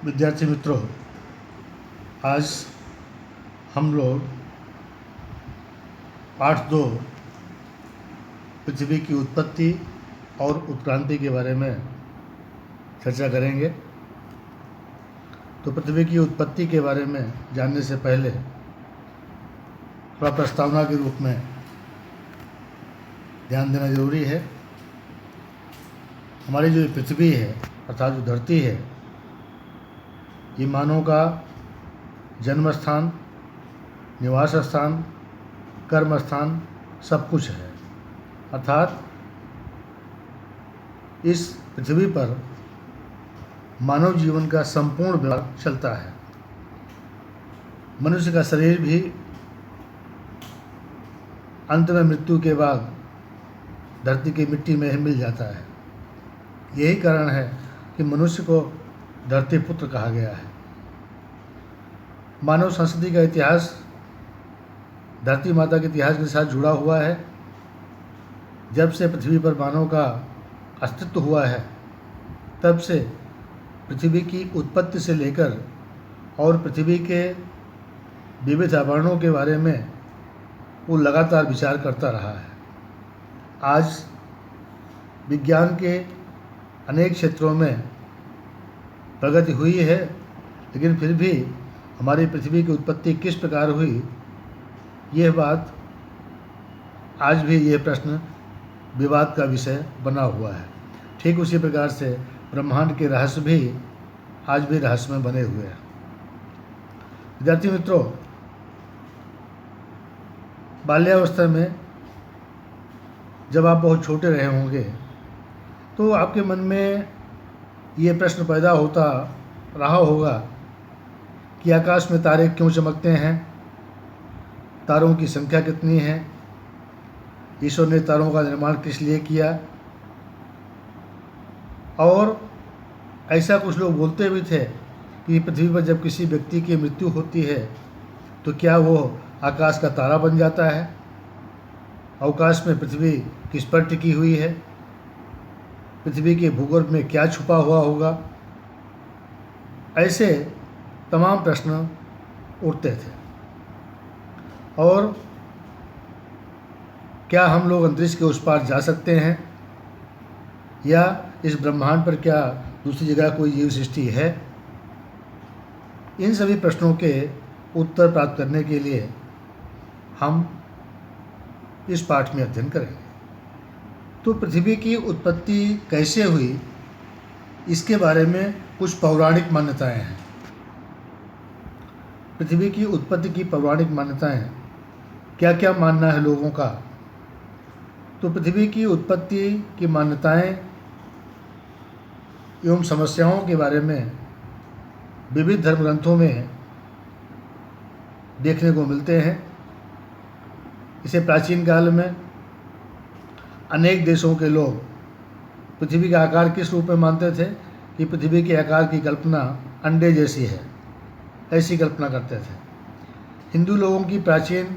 विद्यार्थी मित्रों, आज हम लोग पाठ 2 पृथ्वी की उत्पत्ति और उत्क्रांति के बारे में चर्चा करेंगे। तो पृथ्वी की उत्पत्ति के बारे में जानने से पहले थोड़ा प्रस्तावना के रूप में ध्यान देना जरूरी है। हमारी जो पृथ्वी है अर्थात जो धरती है, ये मानव का जन्म स्थान, निवास स्थान, कर्म स्थान सब कुछ है। अर्थात इस पृथ्वी पर मानव जीवन का संपूर्ण व्यवहार चलता है। मनुष्य का शरीर भी अंत में मृत्यु के बाद धरती की मिट्टी में ही मिल जाता है। यही कारण है कि मनुष्य को धरती पुत्र कहा गया है। मानव संस्कृति का इतिहास धरती माता के इतिहास के साथ जुड़ा हुआ है। जब से पृथ्वी पर मानव का अस्तित्व हुआ है, तब से पृथ्वी की उत्पत्ति से लेकर और पृथ्वी के विविध आवरणों के बारे में वो लगातार विचार करता रहा है। आज विज्ञान के अनेक क्षेत्रों में प्रगति हुई है, लेकिन फिर भी हमारी पृथ्वी की उत्पत्ति किस प्रकार हुई, यह बात आज भी यह प्रश्न विवाद का विषय बना हुआ है। ठीक उसी प्रकार से ब्रह्मांड के रहस्य भी आज भी रहस्य में बने हुए हैं। विद्यार्थी मित्रों, बाल्यावस्था में जब आप बहुत छोटे रहे होंगे तो आपके मन में ये प्रश्न पैदा होता रहा होगा कि आकाश में तारे क्यों चमकते हैं, तारों की संख्या कितनी है, ईश्वर ने तारों का निर्माण किस लिए किया। और ऐसा कुछ लोग बोलते भी थे कि पृथ्वी पर जब किसी व्यक्ति की मृत्यु होती है तो क्या वो आकाश का तारा बन जाता है, अवकाश में पृथ्वी किस पर टिकी हुई है, पृथ्वी के भूगर्भ में क्या छुपा हुआ होगा। ऐसे तमाम प्रश्न उठते थे। और क्या हम लोग अंतरिक्ष के उस पार जा सकते हैं, या इस ब्रह्मांड पर क्या दूसरी जगह कोई जीव सृष्टि है। इन सभी प्रश्नों के उत्तर प्राप्त करने के लिए हम इस पाठ में अध्ययन करेंगे। तो पृथ्वी की उत्पत्ति कैसे हुई, इसके बारे में कुछ पौराणिक मान्यताएं हैं। पृथ्वी की उत्पत्ति की पौराणिक मान्यताएं, क्या क्या मानना है लोगों का। तो पृथ्वी की उत्पत्ति की मान्यताएं एवं समस्याओं के बारे में विविध धर्म ग्रंथों में देखने को मिलते हैं। इसे प्राचीन काल में अनेक देशों के लोग पृथ्वी का आकार किस रूप में मानते थे कि पृथ्वी के आकार की कल्पना अंडे जैसी है, ऐसी कल्पना करते थे। हिंदू लोगों की प्राचीन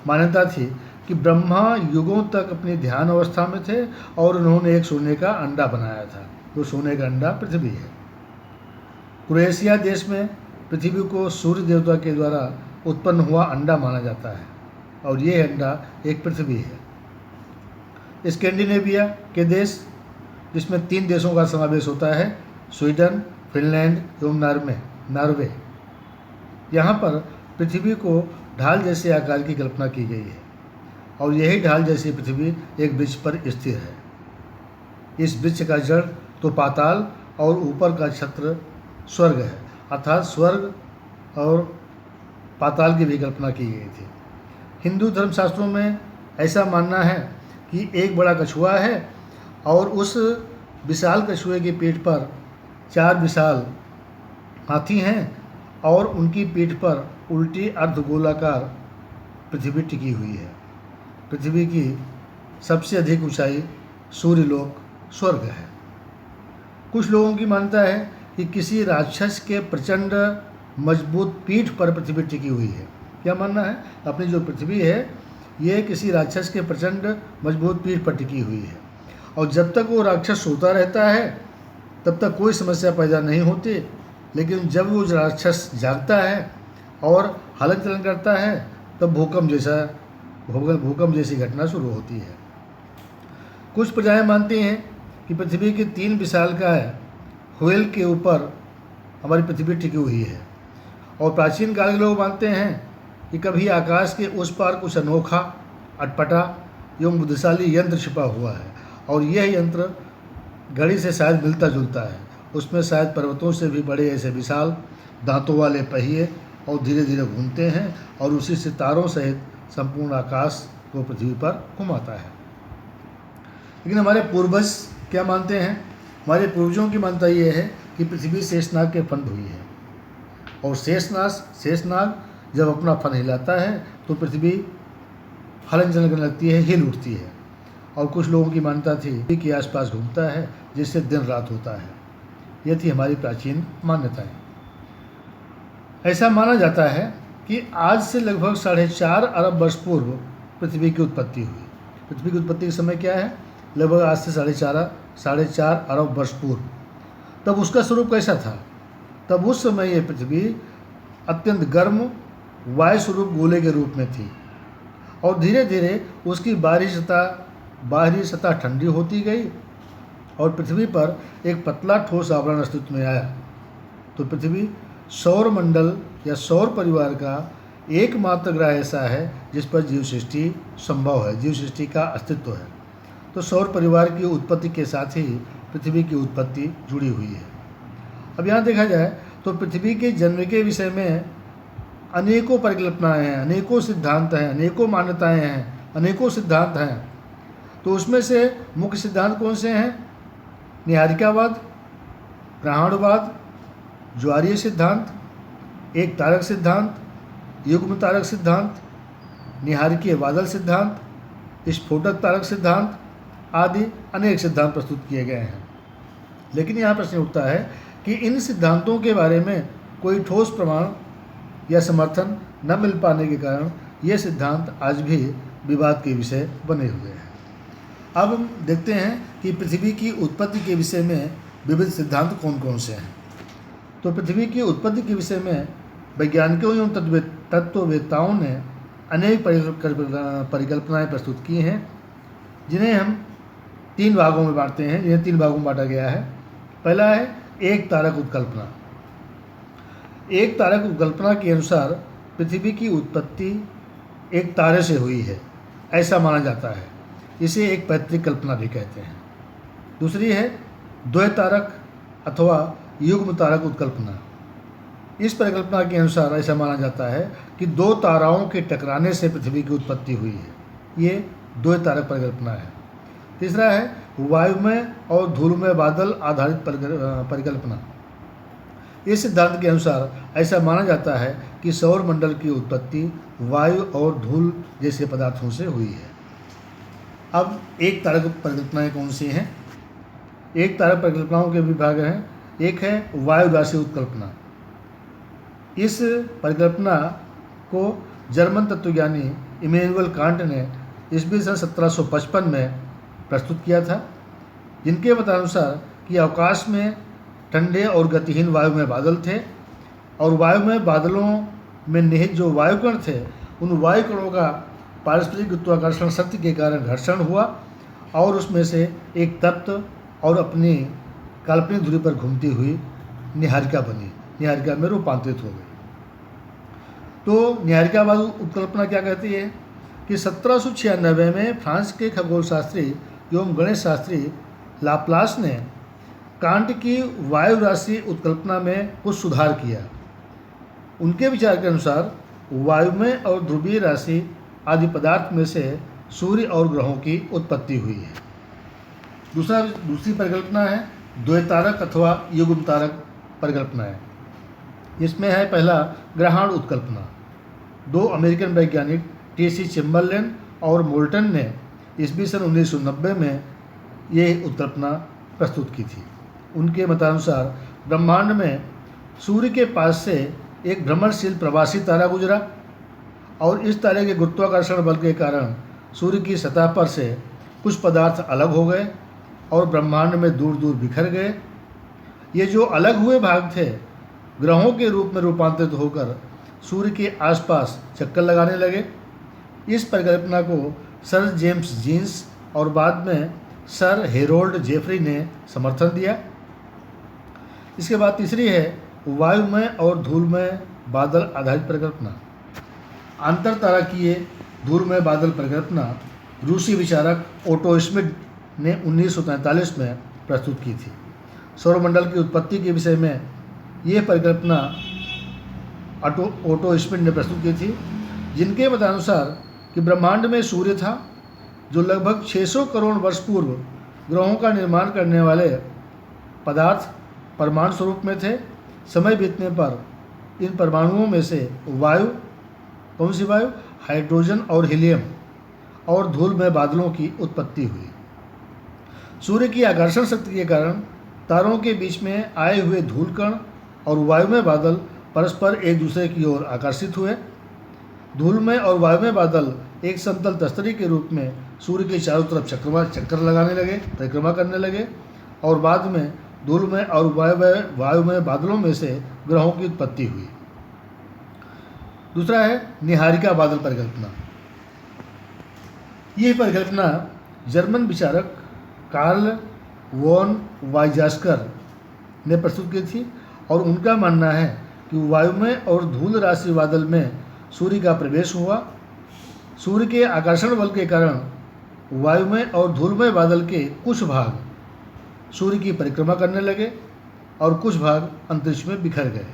मान्यता थी कि ब्रह्मा युगों तक अपनी ध्यान अवस्था में थे और उन्होंने एक सोने का अंडा बनाया था। वो सोने का अंडा पृथ्वी है। क्रोएशिया देश में पृथ्वी को सूर्य देवता के द्वारा उत्पन्न हुआ अंडा माना जाता है और ये अंडा एक पृथ्वी है। स्कैंडिनेविया के देश, जिसमें 3 देशों का समावेश होता है, स्वीडन, फिनलैंड एवं नॉर्वे, यहाँ पर पृथ्वी को ढाल जैसे आकार की कल्पना की गई है और यही ढाल जैसी पृथ्वी एक वृक्ष पर स्थिर है। इस वृक्ष का जड़ तो पाताल और ऊपर का छत्र स्वर्ग है, अर्थात स्वर्ग और पाताल की भी कल्पना की गई थी। हिंदू धर्मशास्त्रों में ऐसा मानना है कि एक बड़ा कछुआ है और उस विशाल कछुए की पीठ पर 4 विशाल हाथी हैं और उनकी पीठ पर उल्टी अर्धगोलाकार पृथ्वी टिकी हुई है। पृथ्वी की सबसे अधिक ऊंचाई सूर्यलोक स्वर्ग है। कुछ लोगों की मान्यता है कि किसी राक्षस के प्रचंड मजबूत पीठ पर पृथ्वी टिकी हुई है। क्या मानना है, अपनी जो पृथ्वी है ये किसी राक्षस के प्रचंड मजबूत पीठ पर टिकी हुई है और जब तक वो राक्षस सोता रहता है तब तक कोई समस्या पैदा नहीं होती, लेकिन जब वो राक्षस जागता है और हलन चलन करता है तब भूकंप जैसी घटना शुरू होती है। कुछ प्रजाएं मानती हैं कि पृथ्वी की 3 विशालकाय व्हेल के ऊपर हमारी पृथ्वी टिकी हुई है, और प्राचीन काल के लोग मानते हैं कि कभी आकाश के उस पार कुछ अनोखा, अटपटा एवं बुद्धिशाली यंत्र छिपा हुआ है, और यह यंत्र घड़ी से शायद मिलता जुलता है। उसमें शायद पर्वतों से भी बड़े ऐसे विशाल दांतों वाले पहिए और धीरे धीरे घूमते हैं और उसी सितारों सहित संपूर्ण आकाश को पृथ्वी पर घुमाता है। लेकिन हमारे पूर्वज क्या मानते हैं? हमारे पूर्वजों की मान्यता ये है कि पृथ्वी शेषनाग के फन हुई है, और शेषनाग जब अपना फन हिलाता है तो पृथ्वी हलन चलन करने लगती है, हिल उठती है। और कुछ लोगों की मान्यता थी कि आसपास घूमता है जिससे दिन रात होता है। यह थी हमारी प्राचीन मान्यताएं। ऐसा माना जाता है कि आज से लगभग 4.5 अरब वर्ष पूर्व पृथ्वी की उत्पत्ति हुई। पृथ्वी की उत्पत्ति का समय क्या है? लगभग आज से 4.5 अरब वर्ष पूर्व। तब उसका स्वरूप कैसा था? तब उस समय ये पृथ्वी अत्यंत गर्म वायु स्वरूप गोले के रूप में थी, और धीरे धीरे उसकी बाहरी सतह ठंडी होती गई और पृथ्वी पर एक पतला ठोस आवरण अस्तित्व में आया। तो पृथ्वी सौर मंडल या सौर परिवार का एकमात्र ग्रह ऐसा है जिस पर जीव सृष्टि संभव है, जीव सृष्टि का अस्तित्व है। तो सौर परिवार की उत्पत्ति के साथ ही पृथ्वी की उत्पत्ति जुड़ी हुई है। अब यहाँ देखा जाए तो पृथ्वी के जन्म के विषय में अनेकों परिकल्पनाएं हैं, अनेकों सिद्धांत हैं, अनेकों मान्यताएं हैं, अनेकों सिद्धांत हैं। तो उसमें से मुख्य सिद्धांत कौन से हैं? निहारिकावाद, ग्रहाणुवाद, ज्वारीय सिद्धांत, एक तारक सिद्धांत, युग्म तारक सिद्धांत, निहारिकीय बादल सिद्धांत, स्फोटक तारक सिद्धांत आदि अनेक सिद्धांत प्रस्तुत किए गए हैं। लेकिन यहाँ प्रश्न उठता है कि इन सिद्धांतों के बारे में कोई ठोस प्रमाण या समर्थन न मिल पाने के कारण ये सिद्धांत आज भी विवाद के विषय बने हुए हैं। अब हम देखते हैं कि पृथ्वी की उत्पत्ति के विषय में विविध सिद्धांत कौन कौन से हैं। तो पृथ्वी की उत्पत्ति के विषय में वैज्ञानिकों एवं तत्ववेत्ताओं ने अनेक परिकल्पनाएं प्रस्तुत की हैं, जिन्हें हम 3 भागों में बांटते हैं, जिन्हें 3 भागों में बांटा गया है। पहला है एक तारक उत्कल्पना। एक तारक उत्कल्पना के अनुसार पृथ्वी की उत्पत्ति एक तारे से हुई है, ऐसा माना जाता है। इसे एक पैतृक कल्पना भी कहते हैं। दूसरी है द्वैतारक अथवा युग्म तारक उत्कल्पना। इस परिकल्पना के अनुसार ऐसा माना जाता है कि 2 ताराओं के टकराने से पृथ्वी की उत्पत्ति हुई है। ये द्वैतारक परिकल्पना है। तीसरा है वायुमय और धूलमय बादल आधारित परिकल्पना। इस सिद्धांत के अनुसार ऐसा माना जाता है कि सौर मंडल की उत्पत्ति वायु और धूल जैसे पदार्थों से हुई है। अब एक तारक परिकल्पनाएं कौन सी हैं? एक तारक परिकल्पनाओं के विभाग हैं। एक है वायु राशि उत्कल्पना। इस परिकल्पना को जर्मन तत्वज्ञानी इमैनुअल कांट ने ईस्वी सन 1755 में प्रस्तुत किया था, जिनके मतानुसार कि अवकाश में ठंडे और गतिहीन वायुमय बादल थे, और वायुमय बादलों में निहित जो वायुकण थे, उन वायुकणों का पारस्परिक गुरुत्वाकर्षण शक्ति के कारण घर्षण हुआ और उसमें से एक तप्त और अपनी काल्पनिक दूरी पर घूमती हुई निहारिका बनी, निहारिका में रूपांतरित हो गई। तो निहारिकावाद उत्कल्पना क्या कहती है कि 1796 में फ्रांस के खगोल शास्त्री एवं गणित शास्त्री लाप्लास ने कांट की वायु राशि उत्कल्पना में कुछ सुधार किया। उनके विचार के अनुसार वायुमय और ध्रुवीय राशि आदि पदार्थ में से सूर्य और ग्रहों की उत्पत्ति हुई है। दूसरी परिकल्पना है द्वैतारक अथवा युग्म तारक परिकल्पना है। इसमें है पहला ग्रहाण उत्कल्पना। 2 अमेरिकन वैज्ञानिक टी.सी. चैम्बरलेन और मोल्टन ने ईस्वी सन 1990 में ये उत्कल्पना प्रस्तुत की थी। उनके मतानुसार ब्रह्मांड में सूर्य के पास से एक भ्रमणशील प्रवासी तारा गुजरा और इस तारे के गुरुत्वाकर्षण बल के कारण सूर्य की सतह पर से कुछ पदार्थ अलग हो गए और ब्रह्मांड में दूर दूर बिखर गए ये जो अलग हुए भाग थे ग्रहों के रूप में रूपांतरित होकर सूर्य के आसपास चक्कर लगाने लगे। इस परिकल्पना को सर जेम्स जीन्स और बाद में सर हेरोल्ड जेफरी ने समर्थन दिया। इसके बाद तीसरी है वायुमय और धूलमय बादल आधारित परिकल्पना। अंतरताराकीय धूलमय बादल परिकल्पना रूसी विचारक ओटो श्मिड ने 1943 में प्रस्तुत की थी। सौरमंडल की उत्पत्ति के विषय में यह परिकल्पना ओटो श्मिड ने प्रस्तुत की थी, जिनके मतानुसार कि ब्रह्मांड में सूर्य था जो लगभग 600 करोड़ वर्ष पूर्व ग्रहों का निर्माण करने वाले पदार्थ परमाणु स्वरूप में थे। समय बीतने पर इन परमाणुओं में से वायु, कौन सी वायु, हाइड्रोजन और हीलियम और धूलमय बादलों की उत्पत्ति हुई। सूर्य की आकर्षण शक्ति के कारण तारों के बीच में आए हुए धूलकण और वायुमय बादल परस्पर एक दूसरे की ओर आकर्षित हुए। धूलमय और वायुमय बादल एक समतल तस्तरी के रूप में सूर्य के चारों तरफ चक्कर लगाने लगे, परिक्रमा करने लगे और बाद में धूलमय और वायुमय बादलों में से ग्रहों की उत्पत्ति हुई। दूसरा है निहारिका बादल परिकल्पना। यह परिकल्पना जर्मन विचारक कार्ल वॉन वाइजास्कर ने प्रस्तुत की थी और उनका मानना है कि वायुमय और धूल राशि बादल में सूर्य का प्रवेश हुआ। सूर्य के आकर्षण बल के कारण वायुमय और धूलमय बादल के कुछ भाग सूर्य की परिक्रमा करने लगे और कुछ भाग अंतरिक्ष में बिखर गए।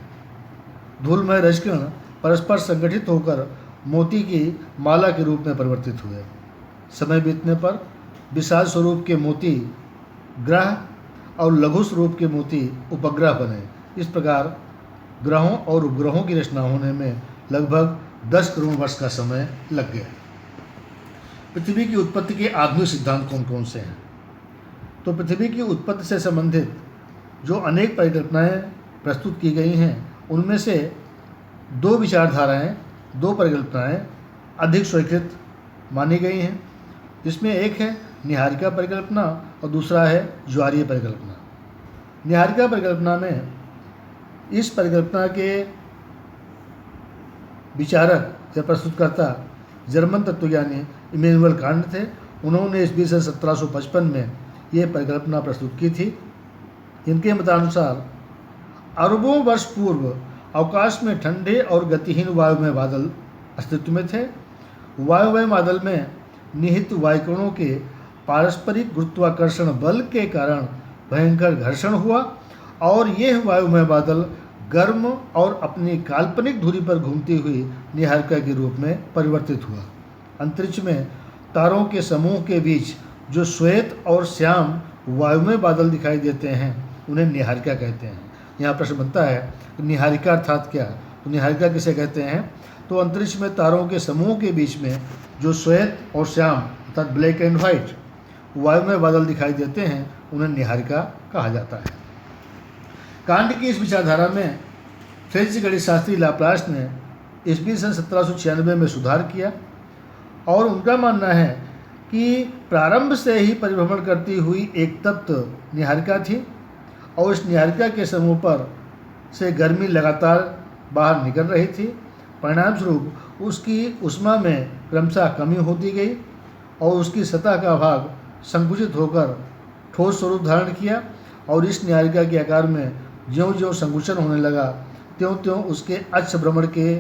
धूलमय रजकण परस्पर संगठित होकर मोती की माला के रूप में परिवर्तित हुए। समय बीतने पर विशाल स्वरूप के मोती ग्रह और लघु स्वरूप के मोती उपग्रह बने। इस प्रकार ग्रहों और उपग्रहों की रचना होने में लगभग 10 करोड़ वर्ष का समय लग गया। पृथ्वी की उत्पत्ति के आधुनिक सिद्धांत कौन कौन से हैं? तो पृथ्वी की उत्पत्ति से संबंधित जो अनेक परिकल्पनाएं प्रस्तुत की गई हैं उनमें से दो विचारधाराएं, दो परिकल्पनाएं अधिक स्वीकृत मानी गई हैं, जिसमें एक है निहारिका परिकल्पना और दूसरा है ज्वारीय परिकल्पना। निहारिका परिकल्पना में इस परिकल्पना के विचारक या प्रस्तुतकर्ता जर्मन तत्वज्ञानी इमैनुअल कांट थे। उन्होंने ईस्वी सन 1755 में यह परिकल्पना प्रस्तुत की थी। इनके मतानुसार अरबों वर्ष पूर्व अवकाश में ठंडे और गतिहीन वायुमय बादल अस्तित्व में थे। वायुमय बादल में निहित वायुकणों के पारस्परिक गुरुत्वाकर्षण बल के कारण भयंकर घर्षण हुआ और यह वायुमय बादल गर्म और अपनी काल्पनिक धुरी पर घूमती हुई निहारिका के रूप में परिवर्तित हुआ। अंतरिक्ष में तारों के समूह के बीच जो श्वेत और श्याम वायुमय बादल दिखाई देते हैं उन्हें निहारिका कहते हैं। यहाँ प्रश्न बनता है कि निहारिका अर्थात क्या? तो निहारिका किसे कहते हैं? तो अंतरिक्ष में तारों के समूह के बीच में जो श्वेत और श्याम अर्थात ब्लैक एंड वाइट वायुमय बादल दिखाई देते हैं उन्हें निहारिका कहा जाता है। कांट की इस विचारधारा में फ्रेंच गणित शास्त्री लाप्लास ने ईस्वी सन 1796 में सुधार किया और उनका मानना है कि प्रारंभ से ही परिभ्रमण करती हुई एक तप्त निहारिका थी और इस निहारिका के समूह पर से गर्मी लगातार बाहर निकल रही थी। परिणाम स्वरूप उसकी ऊष्मा में क्रमशः कमी होती गई और उसकी सतह का भाग संकुचित होकर ठोस स्वरूप धारण किया और इस निहारिका के आकार में ज्यों-ज्यों संकुचन होने लगा त्यों-त्यों उसके अक्ष भ्रमण के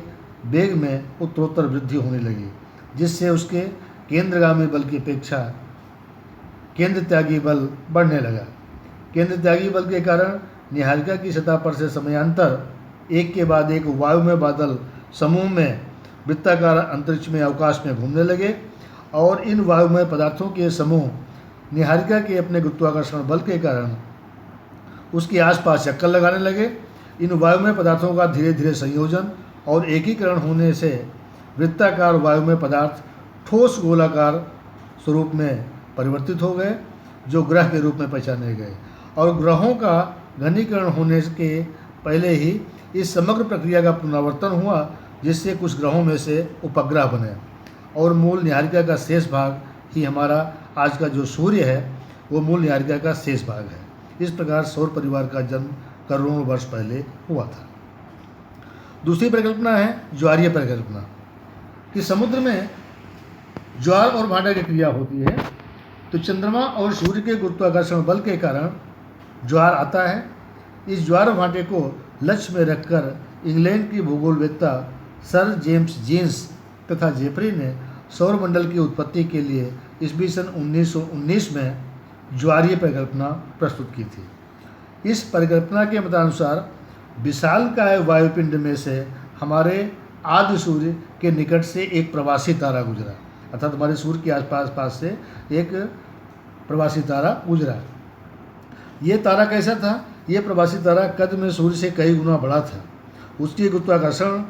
वेग में उत्तरोत्तर वृद्धि होने लगी, जिससे उसके केंद्रगामी बल की अपेक्षा केंद्र त्यागी बल बढ़ने लगा। केंद्र त्यागी बल के कारण निहारिका की सतह पर से समयांतर एक के बाद एक वायुमय बादल समूह में वृत्ताकार अंतरिक्ष में अवकाश में घूमने लगे और इन वायुमय पदार्थों के समूह निहारिका के अपने गुरुत्वाकर्षण बल के कारण उसके आसपास चक्कर लगाने लगे। इन वायुमय पदार्थों का धीरे धीरे संयोजन और एकीकरण होने से वृत्ताकार वायुमय पदार्थ ठोस गोलाकार स्वरूप में परिवर्तित हो गए जो ग्रह के रूप में पहचाने गए और ग्रहों का घनीकरण होने के पहले ही इस समग्र प्रक्रिया का पुनरावर्तन हुआ, जिससे कुछ ग्रहों में से उपग्रह बने और मूल निहारिका का शेष भाग ही हमारा आज का जो सूर्य है वो मूल निहारिका का शेष भाग है। इस प्रकार सौर परिवार का जन्म करोड़ों वर्ष पहले हुआ था। दूसरी परिकल्पना है ज्वारीय परिकल्पना कि समुद्र में ज्वार और भाटा की क्रिया होती है तो चंद्रमा और सूर्य के गुरुत्वाकर्षण बल के कारण ज्वार आता है। इस ज्वार और भाटे को लक्ष्य में रखकर इंग्लैंड की भूगोलवेत्ता सर जेम्स जीन्स तथा जेफरी ने सौरमंडल की उत्पत्ति के लिए ईस्वी सन 1919 में ज्वारीय परिकल्पना प्रस्तुत की थी। इस परिकल्पना के मतानुसार विशालकाय वायुपिंड में से हमारे आदि सूर्य के निकट से एक प्रवासी तारा गुजरा, अर्थात हमारे सूर्य के पास से एक प्रवासी तारा गुजरा। ये तारा कैसा था? ये प्रवासी तारा कद में सूर्य से कई गुना बड़ा था। उसकी गुरुत्वाकर्षण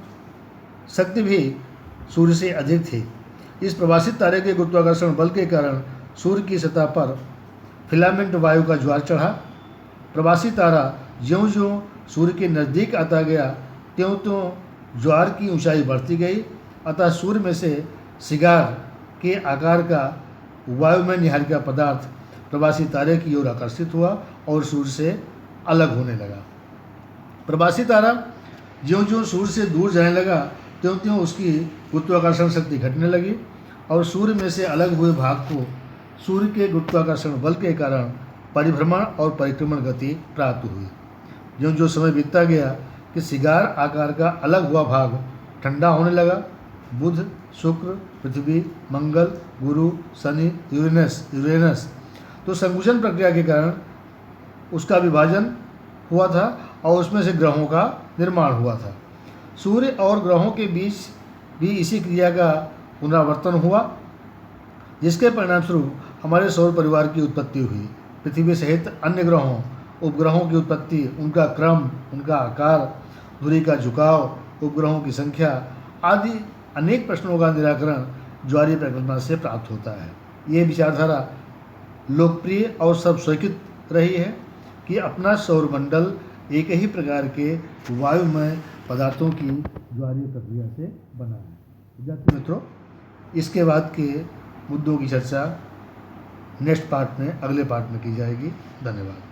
शक्ति भी सूर्य से अधिक थी। इस प्रवासी तारे के गुरुत्वाकर्षण बल के कारण सूर्य की सतह पर फिलामेंट वायु का ज्वार चढ़ा। प्रवासी तारा ज्यों-ज्यों सूर्य के नज़दीक आता गया त्यों-त्यों ज्वार की ऊंचाई बढ़ती गई। अतः सूर्य में से सिगार के आकार का वायुमय निहारिका पदार्थ प्रवासी तारे की ओर आकर्षित हुआ और सूर्य से अलग होने लगा। प्रवासी तारा ज्यों-ज्यों सूर्य से दूर जाने लगा त्यों-त्यों उसकी गुरुत्वाकर्षण शक्ति घटने लगी और सूर्य में से अलग हुए भाग को सूर्य के गुरुत्वाकर्षण बल के कारण परिभ्रमण और परिक्रमण गति प्राप्त हुई। ज्यों-ज्यों समय बीतता गया कि सिगार आकार का अलग हुआ भाग ठंडा होने लगा। बुध, शुक्र, पृथ्वी, मंगल, गुरु, शनि, यूरेनस तो संकुचन प्रक्रिया के कारण उसका विभाजन हुआ था और उसमें से ग्रहों का निर्माण हुआ था। सूर्य और ग्रहों के बीच भी इसी क्रिया का पुनरावर्तन हुआ, जिसके परिणामस्वरूप हमारे सौर परिवार की उत्पत्ति हुई। पृथ्वी सहित अन्य ग्रहों, उपग्रहों की उत्पत्ति, उनका क्रम, उनका आकार, धुरी का झुकाव, उपग्रहों की संख्या आदि अनेक प्रश्नों का निराकरण ज्वारीय परिकल्पना से प्राप्त होता है। ये विचारधारा लोकप्रिय और सर्वस्वीकृत रही है कि अपना सौरमंडल एक ही प्रकार के वायुमय पदार्थों की ज्वारीय प्रक्रिया से बना है। विद्यार्थी मित्रों, इसके बाद के मुद्दों की चर्चा नेक्स्ट पार्ट में, अगले पार्ट में की जाएगी। धन्यवाद।